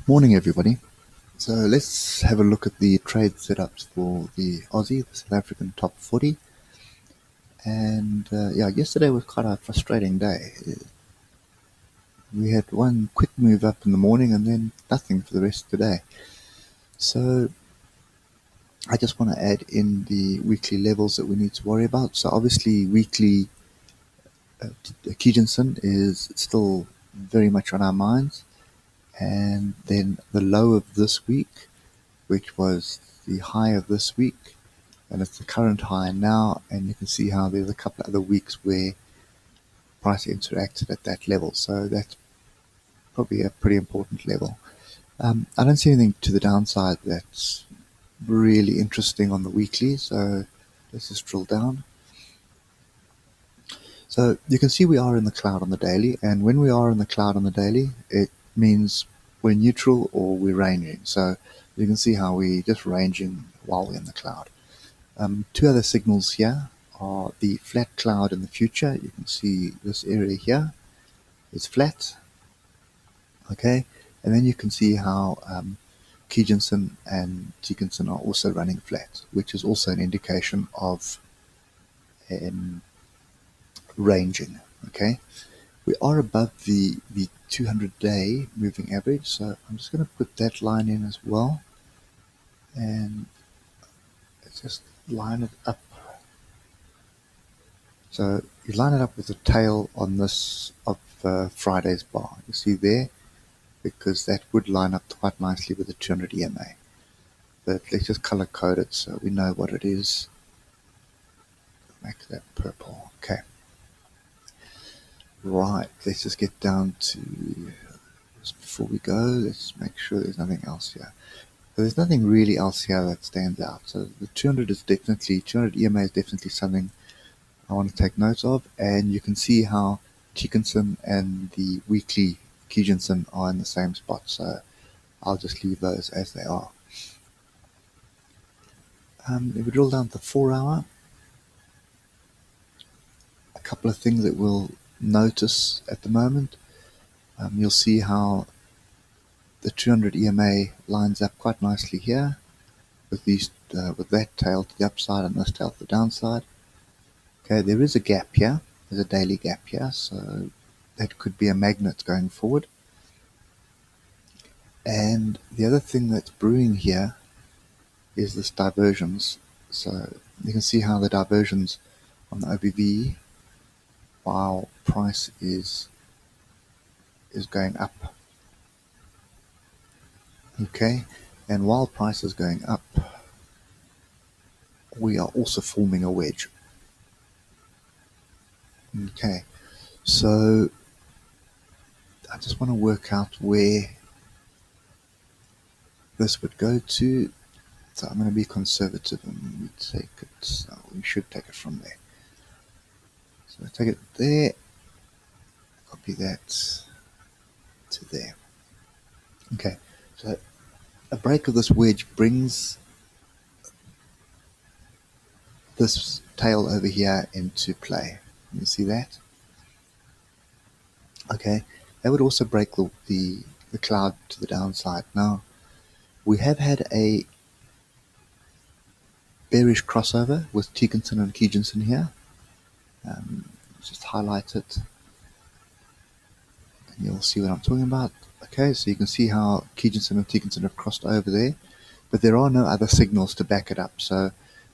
Morning everybody. So let's have a look at the trade setups for the Aussie, the South African top 40. And yesterday was quite a frustrating day. We had one quick move up in the morning and then nothing for the rest of the day. So I just want to add in the weekly levels that we need to worry about. So obviously weekly Kijinsen is still very much on our minds. And then the low of this week, which was the high of this week, and it's the current high now, and you can see how there's a couple of other weeks where price interacted at that level, so that's probably a pretty important level. I don't see anything to the downside that's really interesting on the weekly, so let's just drill down. So you can see we are in the cloud on the daily, and when we are in the cloud on the daily, it means we're neutral or we're ranging. So you can see how we're just ranging while we're in the cloud. Two other signals here are the flat cloud in the future. You can see this area here is flat, okay, and then you can see how Kijinsen and Dickinson are also running flat, which is also an indication of ranging. Okay, we are above the 200-day moving average, so I'm just going to put that line in as well, and let's just line it up. So you line it up with the tail on this of Friday's bar. You see there, because that would line up quite nicely with the 200 EMA. But let's just color code it so we know what it is. Make that purple. Okay. Right. Let's just get down to, just before we go, let's make sure there's nothing else here. So there's nothing really else here that stands out. So the 200 EMA is definitely something I want to take note of, and you can see how Dickinson and the weekly Kijinsen are in the same spot, so I'll just leave those as they are. If we drill down to the 4 hour, a couple of things that we'll notice at the moment. You'll see how the 200 EMA lines up quite nicely here with these with that tail to the upside and this tail to the downside. Okay, there is a gap here. There's a daily gap here, so that could be a magnet going forward. And the other thing that's brewing here is this divergence. So you can see how the divergence on the OBV, while price is going up. Okay, and while price is going up, we are also forming a wedge. Okay, so I just want to work out where this would go to. So I'm going to be conservative and we take it. So we should take it from there. So I take it there. Copy that to there. Okay, so a break of this wedge brings this tail over here into play. You see that? Okay, that would also break the cloud to the downside. Now, we have had a bearish crossover with Dickinson and Kijinsen here. Just highlight it, and you'll see what I'm talking about. Okay, so you can see how Kijinsen and Dickinson have crossed over there, but there are no other signals to back it up. So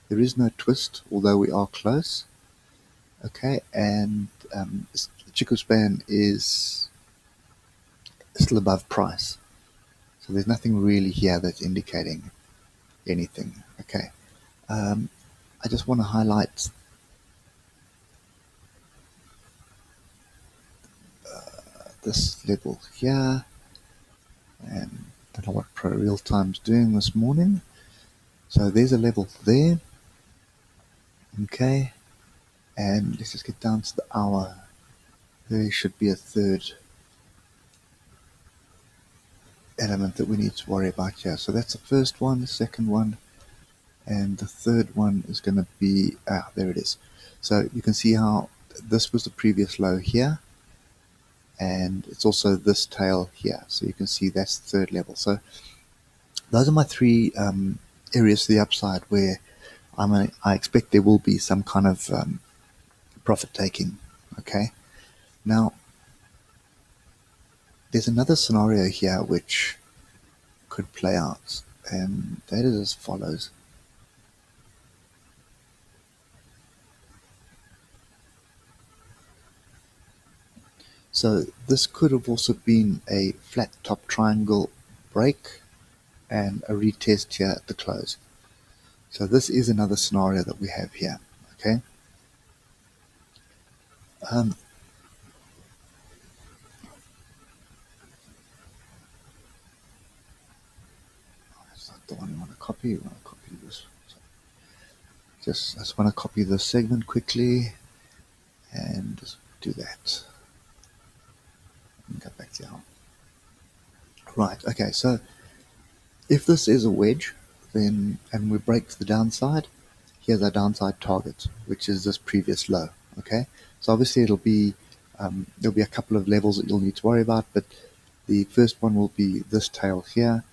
there is no twist, although we are close. Okay, and Chico span is still above price. So there's nothing really here that's indicating anything. Okay, I just want to highlight this level here, and I don't know what Pro Real Time's doing this morning. So there's a level there. Okay, and let's just get down to the hour. There should be a third element that we need to worry about here. So that's the first one, the second one, and the third one is going to be, there it is. So you can see how this was the previous low here, and it's also this tail here. So you can see that's the third level. So those are my three areas to the upside where I expect there will be some kind of profit taking. Okay. Now, there's another scenario here which could play out, and that is as follows. So this could have also been a flat top triangle break and a retest here at the close. So this is another scenario that we have here. Okay. That's not the one I want to copy. I want to copy this. So I just want to copy this segment quickly and just do that. And go back down. Right. Okay. So if this is a wedge, then and we break to the downside, here's our downside target, which is this previous low. Okay. So obviously it'll be there'll be a couple of levels that you'll need to worry about, but the first one will be this tail here,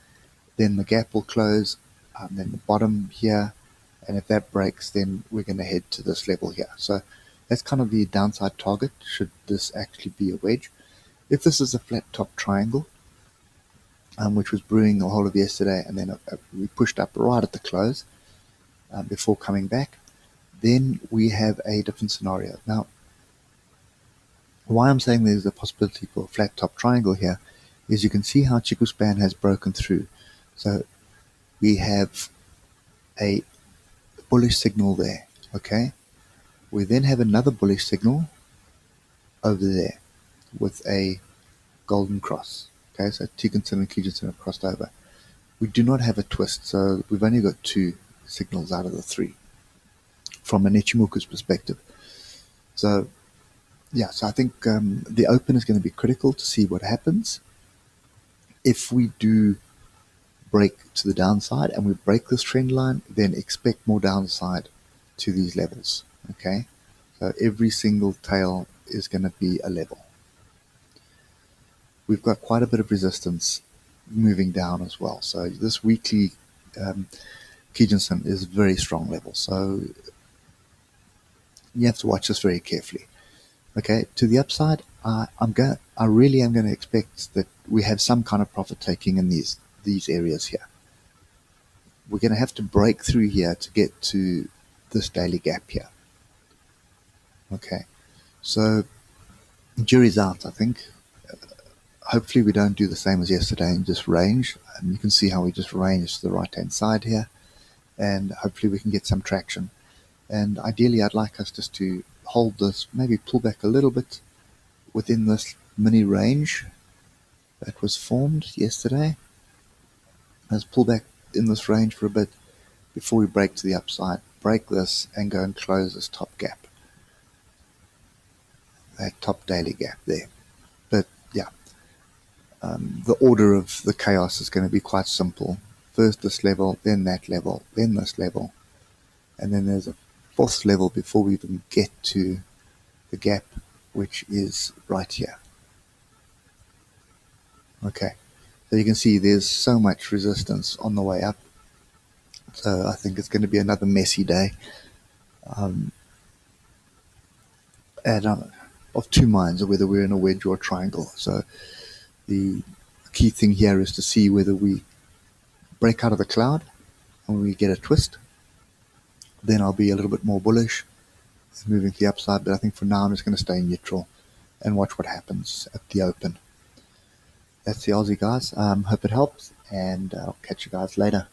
then the gap will close, then the bottom here, and if that breaks, then we're going to head to this level here. So that's kind of the downside target should this actually be a wedge. If this is a flat top triangle, which was brewing the whole of yesterday, and then we pushed up right at the close before coming back, then we have a different scenario. Now, why I'm saying there's a possibility for a flat top triangle here is you can see how Chiku span has broken through. So we have a bullish signal there. Okay, we then have another bullish signal over there with a golden cross. Okay, so Tekinson and Kijinson have crossed over. We do not have a twist, so we've only got two signals out of the three from an ichimoku's perspective. So yeah, so I think the open is going to be critical to see what happens. If we do break to the downside and we break this trend line, then expect more downside to these levels. Okay, so every single tail is going to be a level. We've got quite a bit of resistance moving down as well. So this weekly Kijinsen is a very strong level. So you have to watch this very carefully. Okay, to the upside, I really am going to expect that we have some kind of profit taking in these areas here. We're going to have to break through here to get to this daily gap here. Okay, so jury's out, I think. Hopefully we don't do the same as yesterday and just range. You can see how we just range to the right hand side here, and hopefully we can get some traction. And ideally I'd like us just to hold this, maybe pull back a little bit within this mini range that was formed yesterday. Let's pull back in this range for a bit before we break to the upside, break this and go and close this top gap, that top daily gap there. But yeah, the order of the chaos is going to be quite simple. First this level, then that level, then this level, and then there's a fourth level before we even get to the gap, which is right here. Okay, so you can see there's so much resistance on the way up. So I think it's going to be another messy day. And of two minds of whether we're in a wedge or a triangle. So the key thing here is to see whether we break out of the cloud and we get a twist. Then I'll be a little bit more bullish, moving to the upside. But I think for now I'm just going to stay neutral and watch what happens at the open. That's the Aussie, guys. Hope it helps, and I'll catch you guys later.